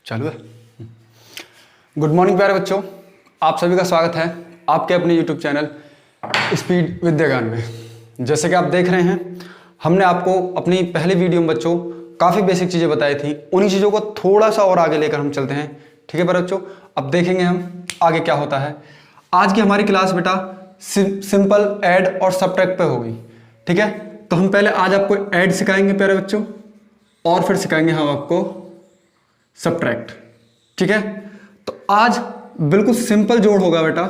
चालू है। Good morning प्यारे बच्चों, आप सभी का स्वागत है आपके अपने यूट्यूब चैनल स्पीड विद्या में। जैसे कि आप देख रहे हैं, हमने आपको अपनी पहली वीडियो में बच्चों काफ़ी बेसिक चीज़ें बताई थी। उन्हीं चीज़ों को थोड़ा सा और आगे लेकर हम चलते हैं। ठीक है प्यारे बच्चों, अब देखेंगे हम आगे क्या होता है। आज की हमारी क्लास बेटा सिंपल ऐड और सब्ट्रैक्ट पे होगी। ठीक है, तो हम पहले आज आपको ऐड सिखाएंगे प्यारे बच्चों, और फिर सिखाएंगे हम आपको सब्ट्रैक्ट। ठीक है, तो आज बिल्कुल सिंपल जोड़ होगा बेटा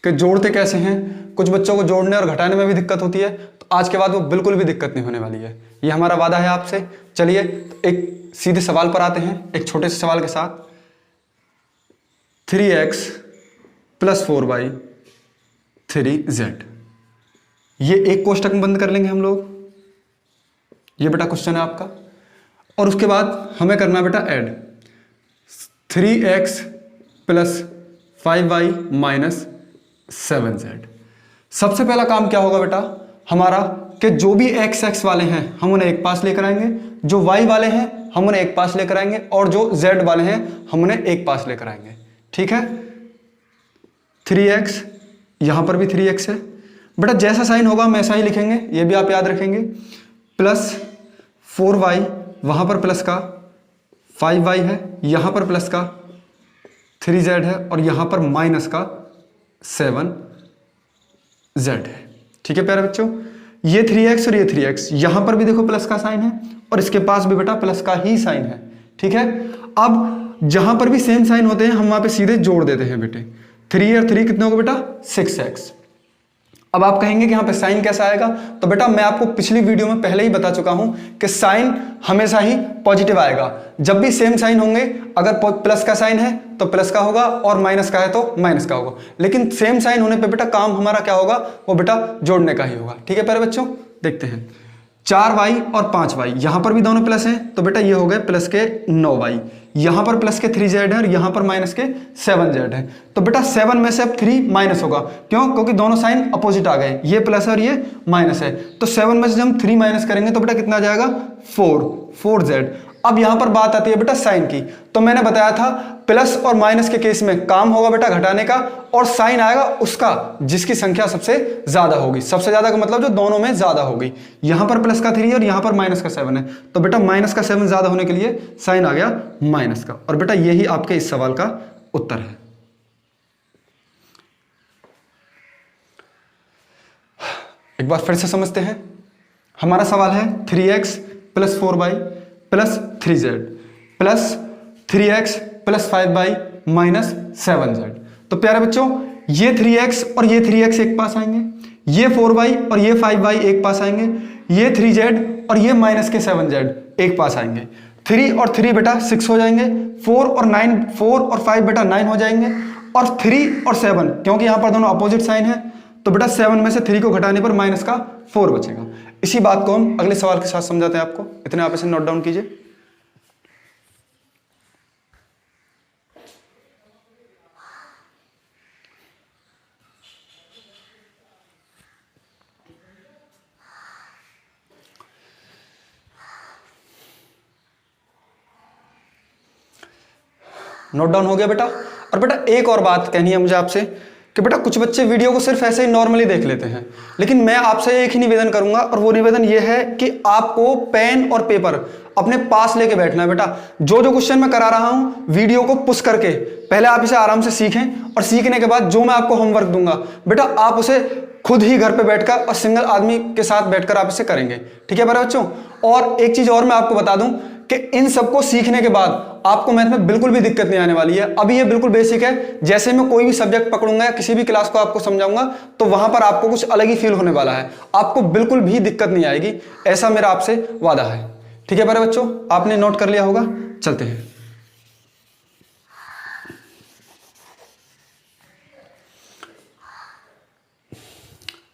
कि जोड़ते कैसे हैं। कुछ बच्चों को जोड़ने और घटाने में भी दिक्कत होती है, तो आज के बाद वो बिल्कुल भी दिक्कत नहीं होने वाली है, ये हमारा वादा है आपसे। चलिए तो एक सीधे सवाल पर आते हैं, एक छोटे से सवाल के साथ। 3x + 4y 3z, ये एक कोष्टक में बंद कर लेंगे हम लोग। ये बेटा क्वेश्चन है आपका, और उसके बाद हमें करना बेटा ऐड 3x + 5y - 7z। सबसे पहला काम क्या होगा बेटा हमारा कि जो भी x वाले हैं हम उन्हें एक पास लेकर आएंगे, जो y वाले हैं हम उन्हें एक पास लेकर आएंगे, और जो z वाले हैं हम उन्हें एक पास लेकर आएंगे। ठीक है, 3x, यहां पर भी 3x है बेटा, जैसा साइन होगा हम ऐसा ही लिखेंगे, ये भी आप याद रखेंगे। प्लस 4y, वहां पर प्लस का 5y है, यहां पर प्लस का 3z है, और यहां पर माइनस का 7z है। ठीक है प्यारे बच्चों, ये 3x और ये 3x, यहां पर भी देखो प्लस का साइन है, और इसके पास भी बेटा प्लस का ही साइन है। ठीक है, अब जहां पर भी सेम साइन होते हैं हम वहां पे सीधे जोड़ देते हैं बेटे। 3 और 3 कितने हो गए बेटा 6x। अब आप कहेंगे कि यहाँ पे साइन कैसा आएगा, तो बेटा मैं आपको पिछली वीडियो में पहले ही बता चुका हूं कि साइन हमेशा ही पॉजिटिव आएगा। जब भी सेम साइन होंगे, अगर प्लस का साइन है तो प्लस का होगा, और माइनस का है तो माइनस का होगा। लेकिन सेम साइन होने पे बेटा काम हमारा क्या होगा, वो बेटा जोड़ने का ही होगा। ठीक है प्यारे बच्चों, देखते हैं। 4y और 5y, यहां पर भी दोनों प्लस हैं, तो बेटा ये हो गए प्लस के 9y, यहां पर प्लस के 3z है, और यहां पर माइनस के 7z है। तो बेटा 7 में से अब 3 माइनस होगा, क्यों? क्योंकि दोनों साइन अपोजिट आ गए, ये प्लस है और ये माइनस है। तो 7 में से जब हम 3 माइनस करेंगे तो बेटा कितना आ जाएगा 4z। अब यहां पर बात आती है बेटा साइन की, तो मैंने बताया था प्लस और माइनस के केस में काम होगा बेटा घटाने का, और साइन आएगा उसका जिसकी संख्या सबसे ज्यादा होगी। सबसे ज्यादा का मतलब जो दोनों में ज्यादा होगी। यहां पर प्लस का 3 और यहां पर माइनस का 7 है, तो बेटा माइनस का 7 ज्यादा होने के लिए साइन आ गया माइनस का, और बेटा यही आपके इस सवाल का उत्तर है। एक बार फिर से समझते हैं। हमारा सवाल है 3x + 4y + 3z plus 3x + 5y - 7z। तो प्यारे बच्चों, ये 3x और ये 3x एक पास आएंगे, ये 4y और ये 5y एक पास आएंगे, ये 3z और ये माइनस के 7z एक पास आएंगे। 3 और 3 बेटा 6 हो जाएंगे, 4 और 5 बेटा 9 हो जाएंगे, और 3 और 7 क्योंकि यहां पर दोनों अपोजिट साइन है, तो बेटा 7 में से 3 को घटाने पर माइनस का 4 बचेगा। इसी बात को हम अगले सवाल के साथ समझाते हैं आपको। इतने आप इसे नोट डाउन कीजिए। नोट डाउन हो गया बेटा। और बेटा एक और बात कहनी है मुझे आपसे कि बेटा कुछ बच्चे वीडियो को सिर्फ ऐसे ही नॉर्मली देख लेते हैं, लेकिन मैं आपसे एक ही निवेदन करूंगा, और वो निवेदन ये है कि आपको पेन और पेपर अपने पास लेके बैठना है बेटा। जो जो क्वेश्चन मैं करा रहा हूं वीडियो को पुश करके पहले आप इसे आराम से सीखें, और सीखने के बाद जो मैं आपको होमवर्क दूंगा बेटा आप उसे खुद ही घर पे बैठकर और सिंगल आदमी के साथ बैठकर आप इसे करेंगे। ठीक है मेरे बच्चों। और एक चीज और मैं आपको बता दूं कि इन सबको सीखने के बाद आपको मैथ में बिल्कुल भी दिक्कत नहीं आने वाली है। अभी ये बिल्कुल बेसिक है, जैसे मैं कोई भी सब्जेक्ट पकड़ूंगा या किसी भी क्लास को आपको समझाऊंगा तो वहां पर आपको कुछ अलग ही फील होने वाला है, आपको बिल्कुल भी दिक्कत नहीं आएगी, ऐसा मेरा आपसे वादा है। ठीक है मेरे बच्चों, आपने नोट कर लिया होगा। चलते हैं।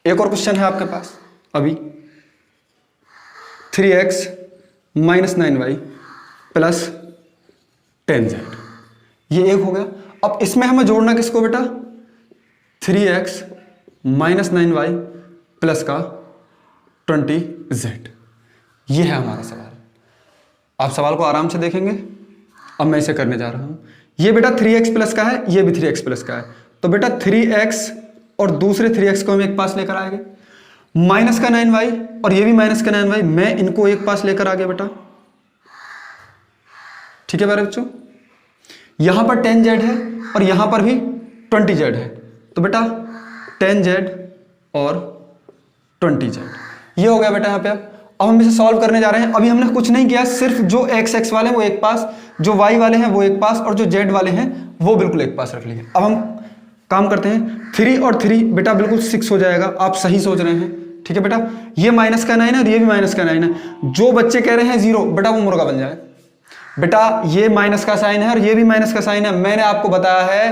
एक और क्वेश्चन है आपके पास अभी। 3x - 9y + 10z, ये एक हो गया। अब इसमें हमें जोड़ना किसको बेटा 3x - 9y प्लस का 20z, ये है हमारा सवाल। आप सवाल को आराम से देखेंगे अब मैं इसे करने जा रहा हूं। ये बेटा 3x प्लस का है, ये भी 3x प्लस का है, तो बेटा 3x और दूसरे 3x को हम एक पास लेकर आएंगे, माइनस का 9y और ये भी माइनस का 9y, मैं इनको एक पास लेकर आ गया बेटा। ठीक है मेरे बच्चों, यहां पर 10z है और यहां पर भी 20z है, तो बेटा 10z और 20z ये हो गया बेटा यहाँ पे। अब हम इसे सॉल्व करने जा रहे हैं। अभी हमने कुछ नहीं किया, सिर्फ जो x वाले हैं वो एक पास, जो y वाले हैं वो एक पास और जो z वाले हैं वो बिल्कुल एक पास रख लिए। अब हम काम करते हैं, 3 और 3 बेटा बिल्कुल 6 हो जाएगा। आप सही सोच रहे हैं, ठीक है बेटा। ये माइनस का 9 है और ये भी माइनस का 9 है। जो बच्चे कह रहे हैं 0 बेटा वो मुर्गा बन जाए। बेटा ये माइनस का साइन है और ये भी माइनस का साइन है। मैंने आपको बताया है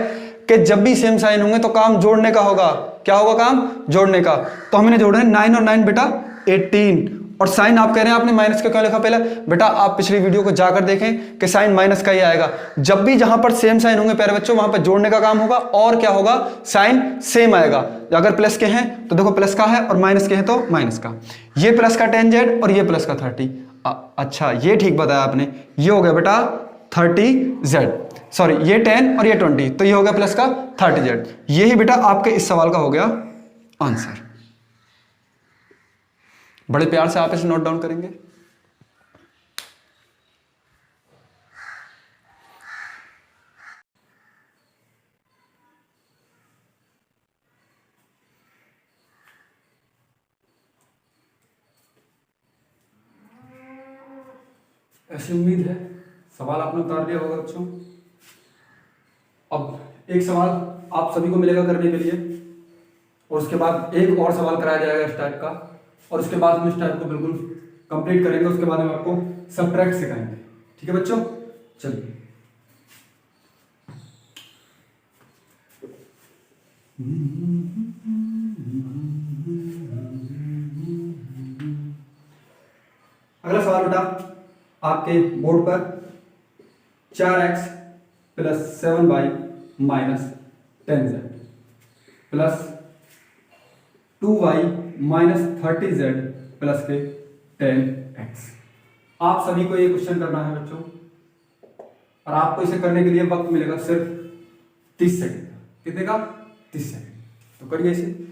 कि जब भी सेम साइन होंगे तो काम जोड़ने का होगा। क्या होगा? काम जोड़ने का। तो हमने जोड़े हैं 9 और 9 बेटा 18, और साइन आप कह रहे हैं आपने माइनस का क्यों लिखा पहले? बेटा आप पिछली वीडियो को जाकर देखें कि साइन माइनस का ही आएगा। जब भी जहां पर सेम साइन होंगे प्यारे बच्चों, वहां पर जोड़ने का काम होगा और क्या होगा? साइन सेम आएगा। अगर प्लस के हैं तो देखो प्लस का है और माइनस के हैं तो माइनस का। ये प्लस का 10z और ये प्लस का 30। अच्छा ये ठीक बताया आपने, ये हो गया बेटा 30z, सॉरी ये 10 और ये 20, तो ये हो गया प्लस का 30z। यही बेटा आपके इस सवाल का हो गया आंसर। बड़े प्यार से आप इसे नोट डाउन करेंगे। ऐसी उम्मीद है सवाल आपने उतार लिया होगा बच्चों। अब एक सवाल आप सभी को मिलेगा करने के लिए, और उसके बाद एक और सवाल कराया जाएगा इस टाइप का, और उसके बाद हम इस टाइप को बिल्कुल कंप्लीट करेंगे। उसके बाद हम आपको सबट्रैक्ट सिखाएंगे। ठीक है बच्चों, चलिए। अगला सवाल बेटा आपके बोर्ड पर 4x plus 7y minus 10z plus 2y minus 30z plus के 10x। आप सभी को ये क्वेश्चन करना है बच्चों, और आपको इसे करने के लिए वक्त मिलेगा सिर्फ 30 सेकंड। कितने का? 30 सेकंड। तो करिए इसे।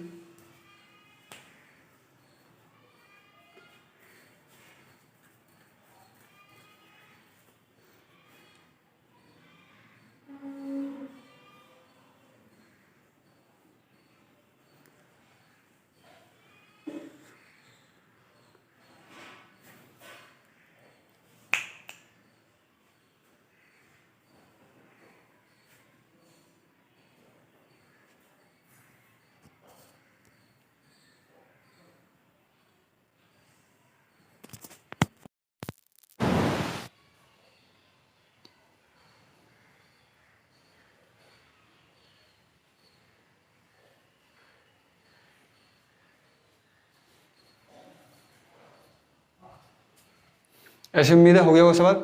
ऐसी उम्मीद है हो गया वो सवाल।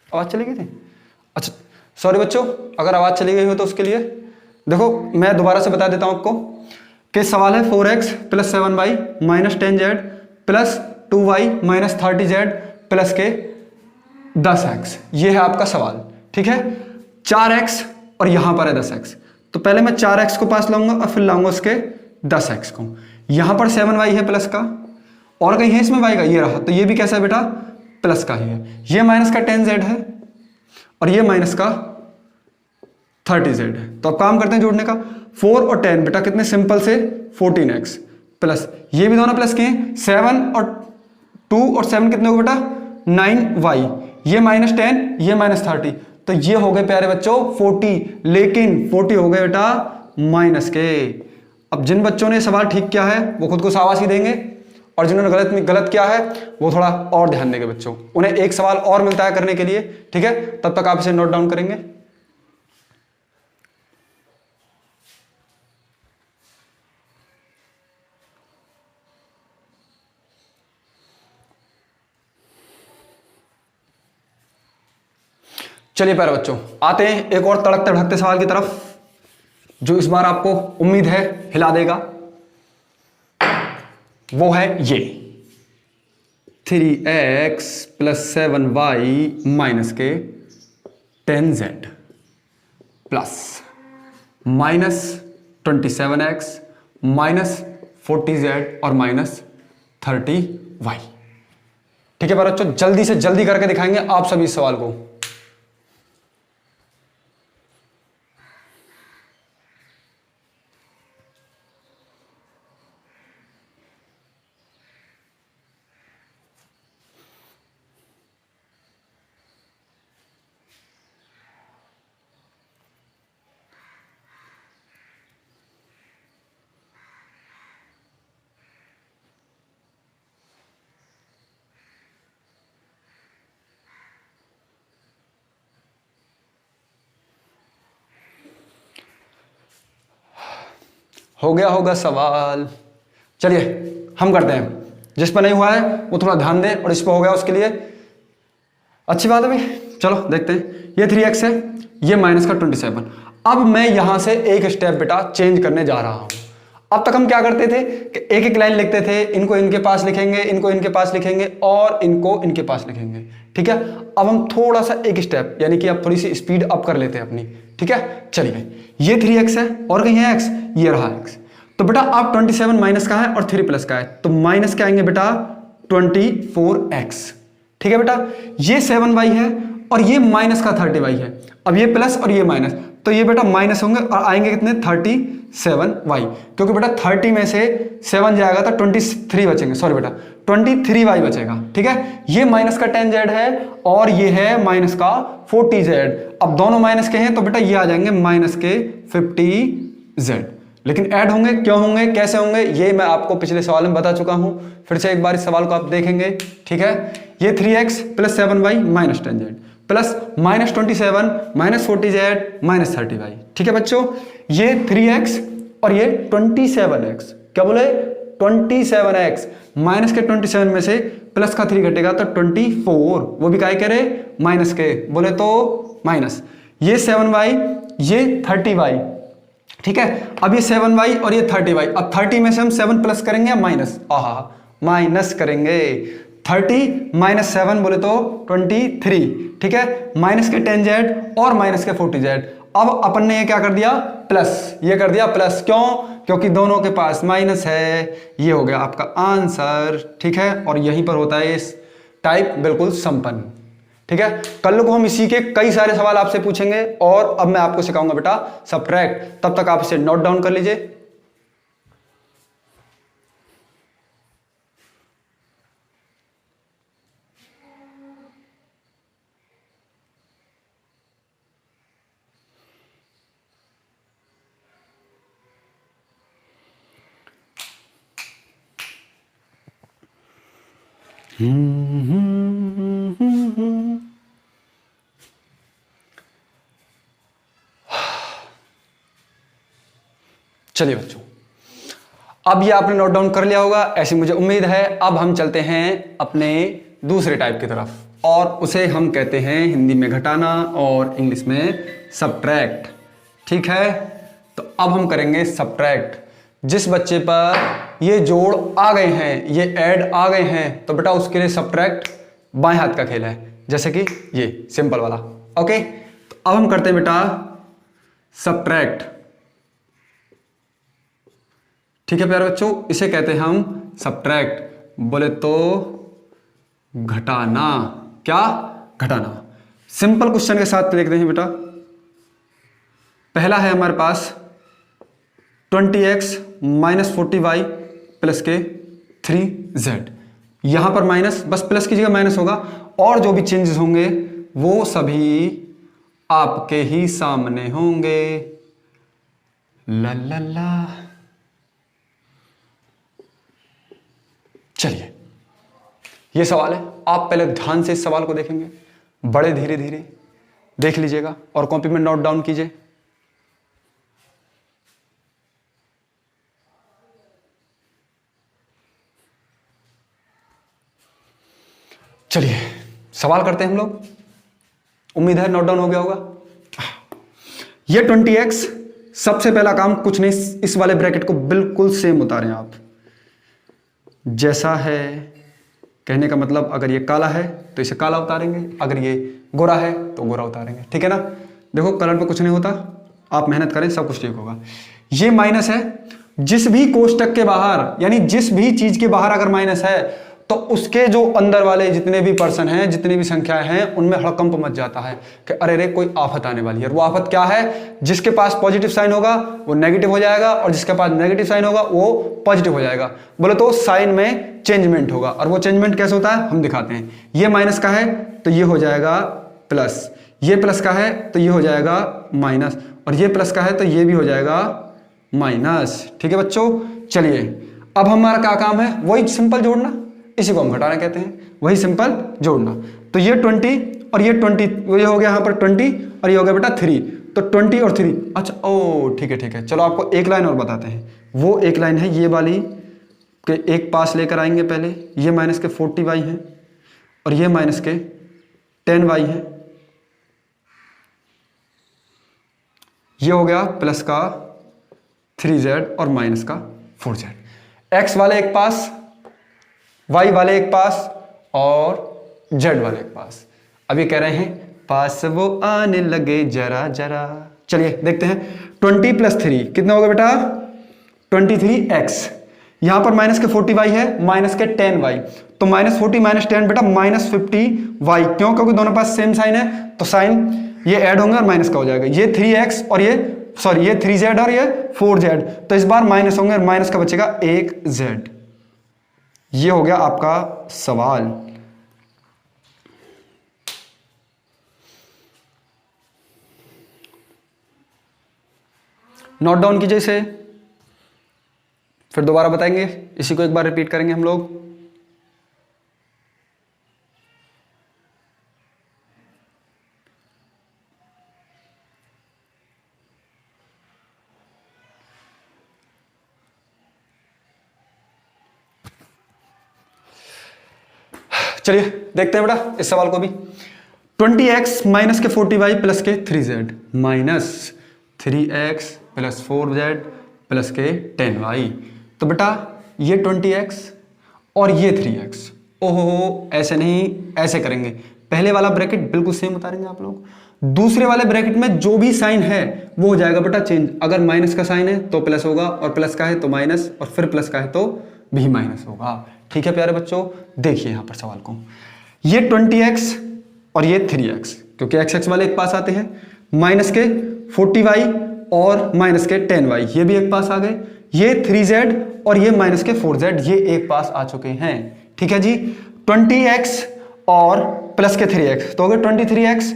आवाज चली गई थी? अच्छा सॉरी बच्चों, अगर आवाज चली गई हो तो उसके लिए देखो मैं दोबारा से बता देता हूं आपको कि सवाल है 4x plus 7y minus 10z plus 2y minus 30z plus के 10x। ये है आपका सवाल। ठीक है, 4x और यहां पर है 10x, तो पहले मैं 4x को पास लाऊंगा और फिर लाऊंगा उसके 10x को। यहां पर 7y है प्लस का, और कहीं है इसमें y का, ये रहा, तो ये भी कैसा है बेटा? प्लस का ही है। ये माइनस का 10z है और ये माइनस का 30z है। तो अब काम करते हैं जोड़ने का। 4 और 10 बेटा कितने सिंपल से 14x प्लस ये भी दोनों प्लस के हैं, 7 और 2 और 7 कितने हो बेटा? 9y। ये माइनस 10 ये माइनस 30, तो ये हो गए प्यारे बच्चों 40, लेकिन 40 हो गए बेटा माइनस के। अब जिन बच्चों ने सवाल ठीक किया है वो खुद को शाबाशी देंगे, और जिन्होंने गलत किया है वो थोड़ा और ध्यान देंगे बच्चों। उन्हें एक सवाल और मिलता है करने के लिए। ठीक है, तब तक आप इसे नोट डाउन करेंगे। चलिए प्यारे बच्चों, आते हैं एक और तड़कते भड़कते सवाल की तरफ, जो इस बार आपको उम्मीद है हिला देगा। वो है ये। 3x प्लस 7y माइनस के 10z plus minus 27x minus 40z और माइनस 30y। ठीक है बच्चों, जल्दी से जल्दी करके दिखाएंगे आप सभी इस सवाल को। हो गया होगा सवाल। चलिए हम करते हैं, जिस पर नहीं हुआ है वो थोड़ा ध्यान दें, और इस पर हो गया उसके लिए अच्छी बात है भाई। चलो देखते हैं, ये 3x है, ये माइनस का 27। अब मैं यहां से एक स्टेप बेटा चेंज करने जा रहा हूं। अब तक हम क्या करते थे कि एक एक लाइन लिखते थे, इनको इनके पास लिखेंगे, इनको इनके पास लिखेंगे और इनको इनके पास लिखेंगे। ठीक है, अब हम थोड़ा सा एक स्टेप यानी कि अब थोड़ी सी स्पीड अप कर लेते हैं अपनी। ठीक है, चलिए ये 3x है और कहीं है x, ये रहा x। तो बेटा आप 27 माइनस का है और 3 प्लस का है, तो माइनस के आएंगे बेटा 24x। ठीक है बेटा, ये 7y है और ये माइनस का 30y है। अब ये प्लस और ये माइनस, तो ये बेटा माइनस होंगे और आएंगे कितने 37y, क्योंकि बेटा 30 में से 7 जाएगा तो 23 बचेंगे, सॉरी बेटा 23y बचेगा। ठीक है, ये माइनस का 10z है और ये है माइनस का 40z। अब दोनों माइनस के हैं तो बेटा ये आ जाएंगे माइनस के 50z। लेकिन ऐड होंगे, क्यों होंगे, कैसे होंगे, ये मैं आपको पिछले सवाल में बता चुका हूं। फिर से एक बार इस सवाल को आप देखेंगे। ठीक है, ये 3x plus 7y minus 10z plus minus 27 minus 40z minus 30y। ठीक है बच्चों, ये 3x और ये 27x, क्या बोले 27x, माइनस के 27 में से प्लस का 3 घटेगा तो 24, वो भी काय करे माइनस के, बोले तो माइनस, ये 7y ये 30y। ठीक है, अब ये 7y और ये 30y, अब 30 में से हम 7 प्लस करेंगे या माइनस, माइनस करेंगे। 30 माइनस 7 बोले तो 23। ठीक है, माइनस के 10z और माइनस के 40z। अब अपन ने ये क्या कर दिया प्लस, ये कर दिया प्लस, क्यों, क्योंकि दोनों के पास माइनस है। ये हो गया आपका आंसर। ठीक है, और यहीं पर होता है इस टाइप बिल्कुल संपन्न। ठीक है, कल को हम इसी के कई सारे सवाल आपसे पूछेंगे और अब मैं आपको सिखाऊंगा बेटा सबट्रैक्ट। तब तक आप इसे नोट डाउन कर लीजिए। चलिए बच्चों, अब ये आपने नोट डाउन कर लिया होगा ऐसी मुझे उम्मीद है। अब हम चलते हैं अपने दूसरे टाइप की तरफ, और उसे हम कहते हैं हिंदी में घटाना और इंग्लिश में सबट्रैक्ट। ठीक है, तो अब हम करेंगे सबट्रैक्ट। जिस बच्चे पर ये जोड़ आ गए हैं, ये ऐड आ गए हैं, तो बेटा उसके लिए सबट्रैक्ट बाएं हाथ का खेल है, जैसे कि ये सिंपल वाला। ओके, तो अब हम करते हैं बेटा सबट्रैक्ट। ठीक है प्यारे बच्चों, इसे कहते हैं हम सबट्रैक्ट, बोले तो घटाना। क्या, घटाना। सिंपल क्वेश्चन के साथ देखते हैं बेटा। पहला है हमारे पास 20x माइनस 40y प्लस के 3z। यहां पर माइनस, बस प्लस की जगह माइनस होगा, और जो भी चेंजेस होंगे वो सभी आपके ही सामने होंगे। ला ला ला। चलिए, ये सवाल है, आप पहले ध्यान से इस सवाल को देखेंगे, बड़े धीरे धीरे देख लीजिएगा और कॉपी में नोट डाउन कीजिए। चलिए सवाल करते हैं हम लोग, उम्मीद है नोट डाउन हो गया होगा। ये 20x, सबसे पहला काम कुछ नहीं, इस वाले ब्रैकेट को बिल्कुल सेम उतारें आप, जैसा है कहने का मतलब अगर ये काला है तो इसे काला उतारेंगे, अगर ये गोरा है तो गोरा उतारेंगे। ठीक है ना, देखो कलर पे कुछ नहीं होता, आप मेहनत करें सब कुछ ठीक होगा। ये माइनस है, जिस भी कोष्टक के बाहर यानी जिस भी चीज के बाहर अगर माइनस है तो उसके जो अंदर वाले जितने भी पर्सन हैं, जितनी भी संख्याएं हैं, उनमें हड़कंप मच जाता है कि अरे रे कोई आफत आने वाली है। वो आफत क्या है? जिसके पास पॉजिटिव साइन होगा वो नेगेटिव हो जाएगा और जिसके पास नेगेटिव साइन होगा वो पॉजिटिव हो जाएगा। बोले तो साइन में चेंजमेंट होगा, और वो चेंजमेंट कैसे होता है हम दिखाते हैं। ये माइनस का है तो ये हो जाएगा प्लस, ये प्लस का है तो ये हो जाएगा माइनस, और ये प्लस का है तो ये भी हो जाएगा माइनस। ठीक है बच्चों, चलिए अब हमारा क्या काम है? वही सिंपल जोड़ना, इसी को हम घटाना कहते हैं, वही सिंपल जोड़ना। तो ये 20 और ये 20, ये हो गया यहाँ पर 20 और ये हो गया बेटा 3, तो 20 और 3। अच्छा ओ ठीक है, चलो आपको एक लाइन और बताते हैं। वो एक लाइन है ये वाली के एक पास लेकर आएंगे पहले, ये माइनस के 40y है और ये माइनस के 10y है। ये हो गया प्लस का 3z और माइनस का 4z। x वाले एक पास, y वाले एक पास और z वाले एक पास। अभी कह रहे हैं पास वो आने लगे जरा जरा। चलिए देखते हैं, 20 प्लस 3 कितना होगा बेटा? 23x। यहां पर माइनस के 40y है, माइनस के 10y, तो माइनस 40 माइनस 10 बेटा माइनस 50y। क्यों? क्योंकि दोनों पास सेम साइन है, तो साइन ये ऐड होंगे और माइनस का हो जाएगा। ये 3x और ये 3z और ये 4z, तो इस बार माइनस होंगे और माइनस का बचेगा 1z। ये हो गया आपका सवाल। नोट डाउन कीजिए इसे, फिर दोबारा बताएंगे, इसी को एक बार रिपीट करेंगे हम लोग। चलिए देखते हैं बेटा इस सवाल को भी। 20x माइनस के 40y प्लस के 3z minus 3x plus 4z plus के 10y। तो बेटा ये 20x और ये 3x, ओहो ऐसे नहीं, ऐसे करेंगे। पहले वाला ब्रैकेट बिल्कुल सेम उतारेंगे आप लोग, दूसरे वाले ब्रैकेट में जो भी साइन है वो हो जाएगा बेटा चेंज। अगर माइनस का साइन है तो प्लस होगा, और प्लस का है तो माइनस, और फिर प्लस का है तो भी माइनस होगा। ठीक है प्यारे बच्चों, देखिए यहां पर सवाल को, ये 20x और ये 3x, क्योंकि x वाले एक पास आते हैं, माइनस के 40y और माइनस के 10y ये भी एक पास आ गए, ये 3z और ये माइनस के 4z ये एक पास आ चुके हैं। ठीक है जी, 20x और प्लस के 3x तो हो गए 23x,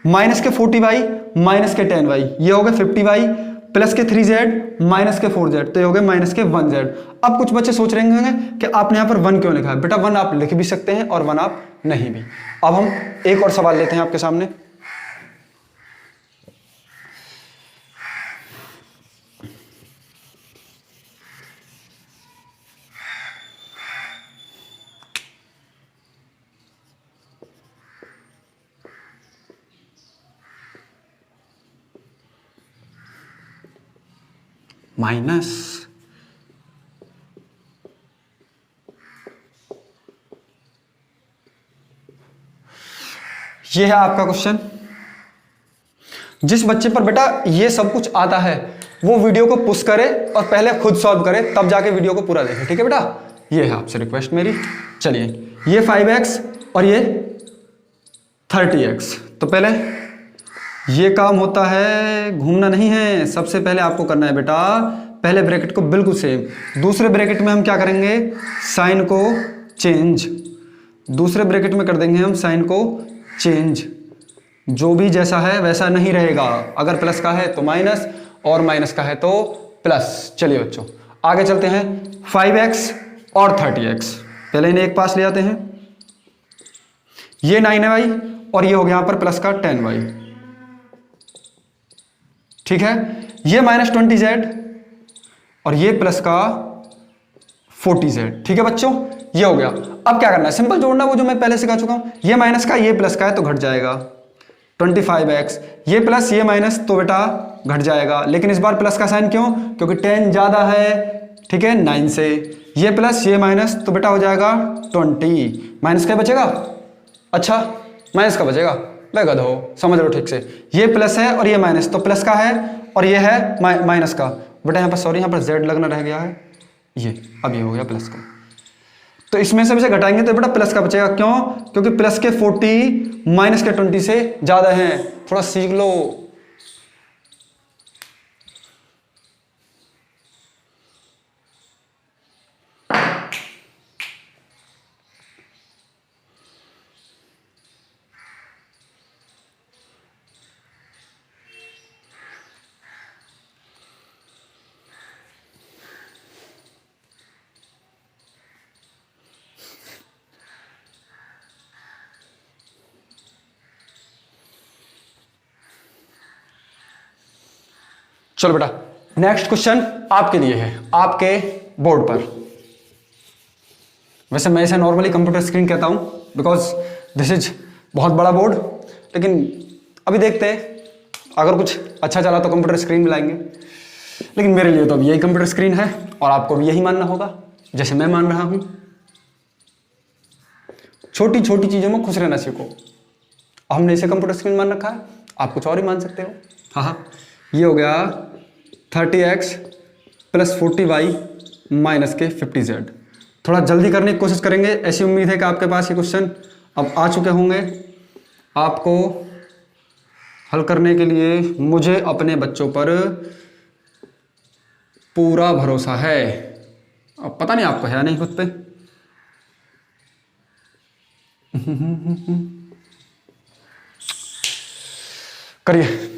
माइनस के 40y माइनस के 10y ये हो गए 50y, प्लस के 3z माइनस के 4z तो ये हो गए माइनस के 1z। अब कुछ बच्चे सोच रहे होंगे कि आपने यहां पर 1 क्यों लिखा है? बेटा 1 आप लिख भी सकते हैं और 1 आप नहीं भी। अब हम एक और सवाल लेते हैं आपके सामने। माइनस ये है आपका क्वेश्चन। जिस बच्चे पर बेटा ये सब कुछ आता है वो वीडियो को पुश करे और पहले खुद सॉल्व करे, तब जाके वीडियो को पूरा देखे। ठीक है बेटा, ये है आपसे रिक्वेस्ट मेरी। चलिए ये 5x और ये 30x, तो पहले ये काम होता है, घूमना नहीं है। सबसे पहले आपको करना है बेटा पहले ब्रैकेट को बिल्कुल सेम, दूसरे ब्रैकेट में हम क्या करेंगे? साइन को चेंज, दूसरे ब्रैकेट में कर देंगे हम साइन को चेंज। जो भी जैसा है वैसा नहीं रहेगा, अगर प्लस का है तो माइनस और माइनस का है तो प्लस। चलिए बच्चों आगे चलते हैं। 5x और 30x पहले इन्हें एक पास ले आते हैं, ये 9y और ये हो गया यहां पर प्लस का 10y। ठीक है, ये माइनस 20z और ये प्लस का 40z। ठीक है बच्चों, ये हो गया। अब क्या करना है? सिंपल जोड़ना, वो जो मैं पहले सिखा चुका हूं। ये माइनस का ये प्लस का है तो घट जाएगा 25x, ये प्लस ये माइनस तो बेटा घट जाएगा। लेकिन इस बार प्लस का साइन क्यों? क्योंकि 10 ज्यादा है, ठीक है 9 से। ये प्लस ये माइनस, तो बेटा हो जाएगा 20, माइनस क्या बचेगा, अच्छा माइनस का बचेगा, मैं गधा हो, समझ लो ठीक से, ये प्लस है और ये माइनस, तो प्लस का है और ये है माइनस का, बेटा यहाँ पर सॉरी यहाँ पर जेड लगना रह गया है, ये अब ये हो गया प्लस का, तो इसमें से इसे घटाएंगे तो बेटा प्लस का बचेगा, क्यों, क्योंकि प्लस के 40 माइनस के 20 से ज्यादा हैं, थोड़ा सीख लो। चलो बेटा नेक्स्ट क्वेश्चन आपके लिए है, आपके बोर्ड पर। वैसे मैं इसे नॉर्मली कंप्यूटर स्क्रीन कहता हूं बिकॉज दिस इज बहुत बड़ा बोर्ड, लेकिन अभी देखते हैं अगर कुछ अच्छा चला तो कंप्यूटर स्क्रीन में लाएंगे, लेकिन मेरे लिए तो अब यही कंप्यूटर स्क्रीन है और आपको भी यही मानना होगा जैसे मैं मान रहा हूं। छोटी छोटी चीजों में खुश रहना सीखो। हमने इसे कंप्यूटर स्क्रीन मान रखा है, आप कुछ और ही मान सकते हो। हाँ हाँ, ये हो गया 30x प्लस 40y माइनस के 50z। थोड़ा जल्दी करने की कोशिश करेंगे, ऐसी उम्मीद है कि आपके पास ये क्वेश्चन अब आ चुके होंगे। आपको हल करने के लिए मुझे अपने बच्चों पर पूरा भरोसा है। अब पता नहीं आपको है नहीं खुद पे। करिए।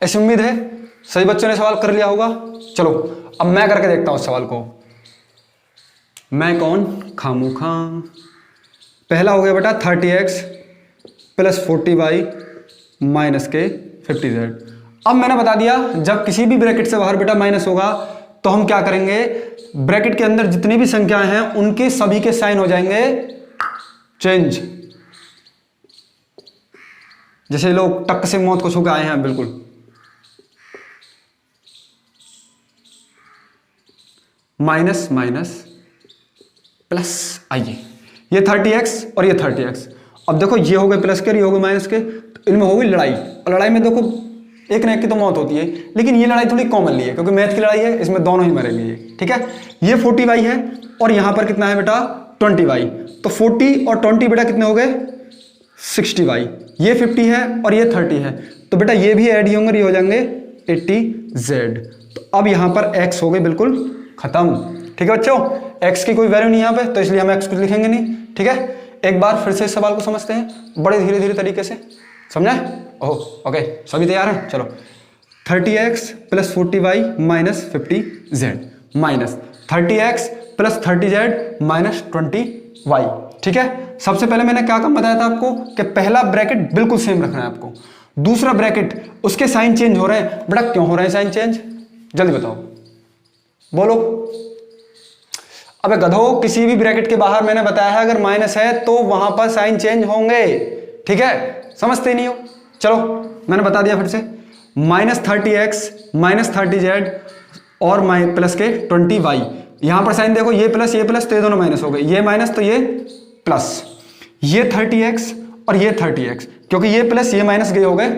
ऐसी उम्मीद है सभी बच्चों ने सवाल कर लिया होगा। चलो अब मैं करके देखता हूं उस सवाल को। मैं कौन खामूखा। पहला हो गया बेटा 30x प्लस 40y माइनस के 50z। अब मैंने बता दिया जब किसी भी ब्रैकेट से बाहर बेटा माइनस होगा तो हम क्या करेंगे, ब्रैकेट के अंदर जितनी भी संख्याएं हैं उनके सभी के साइन हो जाएंगे चेंज। जैसे लोग टक से मौत को छू के आए हैं, बिल्कुल माइनस माइनस प्लस। आइए ये 30x और ये 30x। अब देखो ये हो गए प्लस के, ये हो गए माइनस के, तो इनमें होगी लड़ाई। और लड़ाई में देखो एक ना एक की तो मौत होती है, लेकिन ये लड़ाई थोड़ी कॉमनली है क्योंकि मैथ की लड़ाई है, इसमें दोनों ही मरेंगे ये। ठीक है, ये 40y है और यहां पर कितना है बेटा 20y। तो 40 और 20 बेटा कितने हो गए 60y। ये 50 है और ये 30 है, तो बेटा ये भी ऐड ही होंगे, ये हो जाएंगे 80z। तो अब यहां पर x हो गए बिल्कुल खत्म। ठीक है बच्चों, x की कोई वैल्यू नहीं यहाँ पे, तो इसलिए हम x कुछ लिखेंगे नहीं। ठीक है, एक बार फिर से इस सवाल को समझते हैं बड़े धीरे धीरे तरीके से, समझे? ओह ओके, सभी तैयार हैं? चलो 30x plus 40y minus 50z minus 30x plus 30z minus 20y। ठीक है, सबसे पहले मैंने क्या काम बताया था आपको कि पहला ब्रैकेट बिल्कुल सेम रखना है आपको, दूसरा ब्रैकेट उसके साइन चेंज हो रहे हैं। बेटा क्यों हो रहे हैं साइन चेंज, जल्दी बताओ, बोलो। अबे गधो, किसी भी ब्रैकेट के बाहर मैंने बताया है अगर माइनस है तो वहां पर साइन चेंज होंगे। ठीक है, समझते नहीं हो? चलो मैंने बता दिया फिर से, माइनस 30x माइनस 30z और प्लस के 20y। यहां पर साइन देखो, ये प्लस तो ये दोनों माइनस हो गए, ये माइनस तो ये प्लस। ये 30x और ये 30x, क्योंकि ये प्लस ये माइनस गए हो गए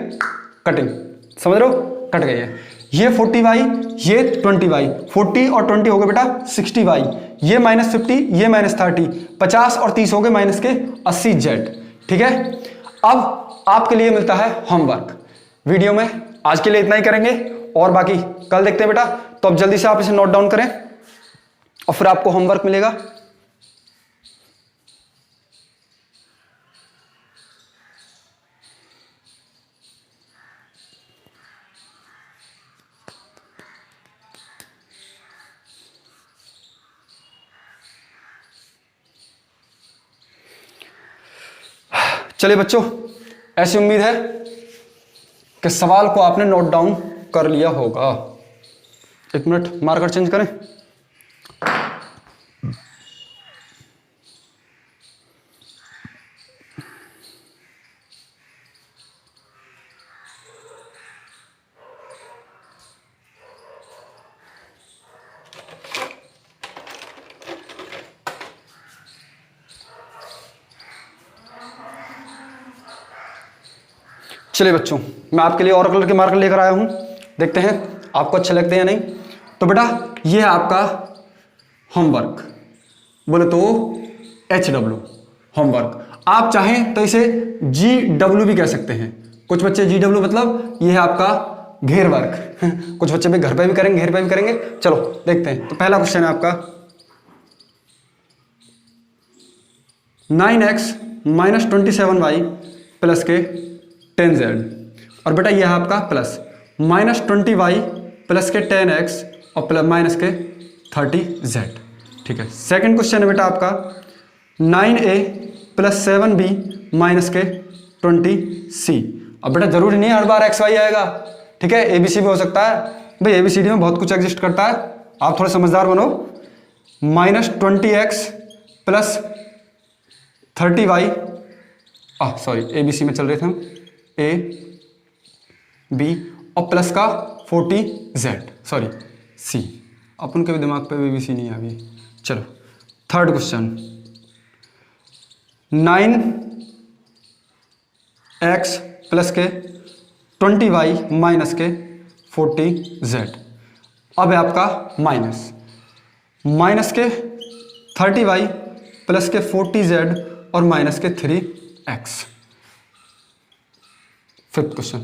कटिंग, समझ रहे हो, कट गई है। ये 40y ये 20y, 40 और 20 हो गए बेटा 60y, ये माइनस 50 ये माइनस 30, 50 और 30 हो गए माइनस के 80z। ठीक है, अब आपके लिए मिलता है होमवर्क। वीडियो में आज के लिए इतना ही करेंगे और बाकी कल देखते हैं बेटा। तो अब जल्दी से आप इसे नोट डाउन करें और फिर आपको होमवर्क मिलेगा। चलिए बच्चों, ऐसी उम्मीद है कि सवाल को आपने नोट डाउन कर लिया होगा। एक मिनट, मार्कर चेंज करें। चलिए बच्चों, मैं आपके लिए और कलर के मार्कर लेकर आया हूं, देखते हैं आपको अच्छे लगते हैं या नहीं। तो बेटा ये है आपका होमवर्क, बोले तो HW होमवर्क। आप चाहें तो इसे GW भी कह सकते हैं। कुछ बच्चे GW मतलब ये है आपका घेर वर्क कुछ बच्चे भी घर पे भी करेंगे, घेर पे भी करेंगे। चलो देखते हैं। तो पहला क्वेश्चन है आपका 9x - 27y प्लस के 10z, और बेटा यह है आपका प्लस -20y प्लस के 10x और प्लस माइनस के 30z। ठीक है। सेकंड क्वेश्चन है बेटा आपका 9a + 7b माइनस के 20c। अब बेटा जरूरी नहीं हर बार xy आएगा, ठीक है, abc भी हो सकता है भाई। abcd में बहुत कुछ एग्जिस्ट करता है, आप थोड़े समझदार बनो। -20x plus 30y, sorry abc में चल रहे थे हम, a b और प्लस का 40z, सॉरी c। अपन के भी दिमाग पे abc नहीं आ गई। चलो थर्ड क्वेश्चन 9x प्लस के 20y माइनस के 40z। अब है आपका माइनस के 30y प्लस के 40z और माइनस के 3x। फिफ्थ क्वेश्चन,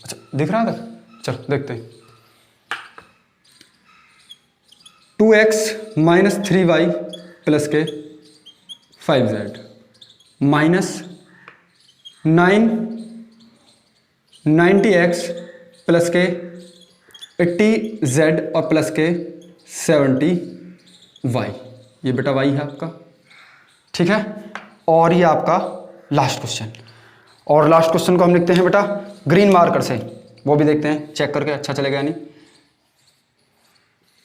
अच्छा दिख रहा है था, चलो देखते हैं। 2x - 3y प्लस के 5z माइनस 90x प्लस के 80z और प्लस के 70y। ये बेटा y है आपका, ठीक है। और ये आपका लास्ट क्वेश्चन, और लास्ट क्वेश्चन को हम लिखते हैं बेटा ग्रीन मार्कर से, वो भी देखते हैं चेक करके अच्छा चलेगा नहीं।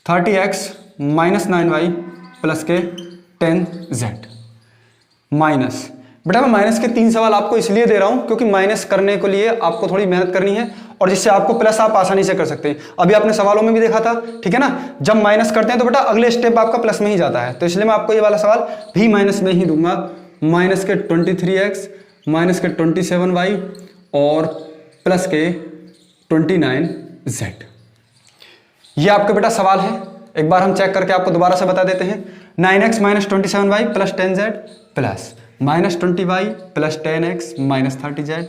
30x - 9y प्लस के 10z माइनस, बेटा मैं माइनस के 3 सवाल आपको इसलिए दे रहा हूं क्योंकि माइनस करने के लिए आपको थोड़ी मेहनत करनी है और जिससे आपको प्लस आप आसानी से कर सकते हैं। अभी आपने सवालों में भी देखा था, ठीक है ना, जब माइनस करते हैं तो बेटा अगले स्टेप आपका प्लस में ही जाता है। तो इसलिए मैं आपको ये वाला सवाल भी माइनस में ही दूंगा। माइनस के 23x माइनस के 27y और प्लस के 29z। ये आपका बेटा सवाल है, एक बार हम चेक करके आपको दोबारा से बता देते हैं। 9x - 27y plus 10z plus -20y plus 10x minus 30z,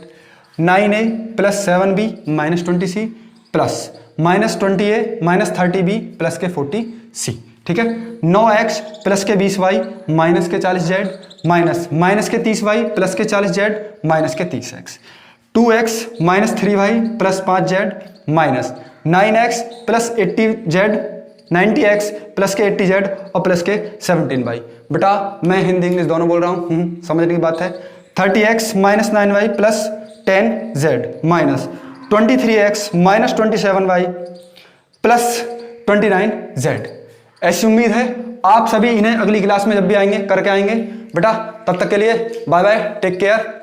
9a plus 7b minus 20c plus -20a minus 30b plus के 40c, ठीक है। 9x प्लस के 20y माइनस के 40z माइनस के 30y प्लस के 40z माइनस के 30x। 2x - 3y plus 5z minus 9x plus 80z 90x plus के 80z और प्लस के 17y। बेटा मैं हिंदी इंग्लिश दोनों बोल रहा हूँ, समझने की बात है। 30x minus 9y plus 10z minus 23x minus 27y plus 29z। ऐसी उम्मीद है आप सभी इन्हें अगली क्लास में जब भी आएंगे करके आएंगे। बेटा तब तक के लिए बाय बाय, टेक केयर।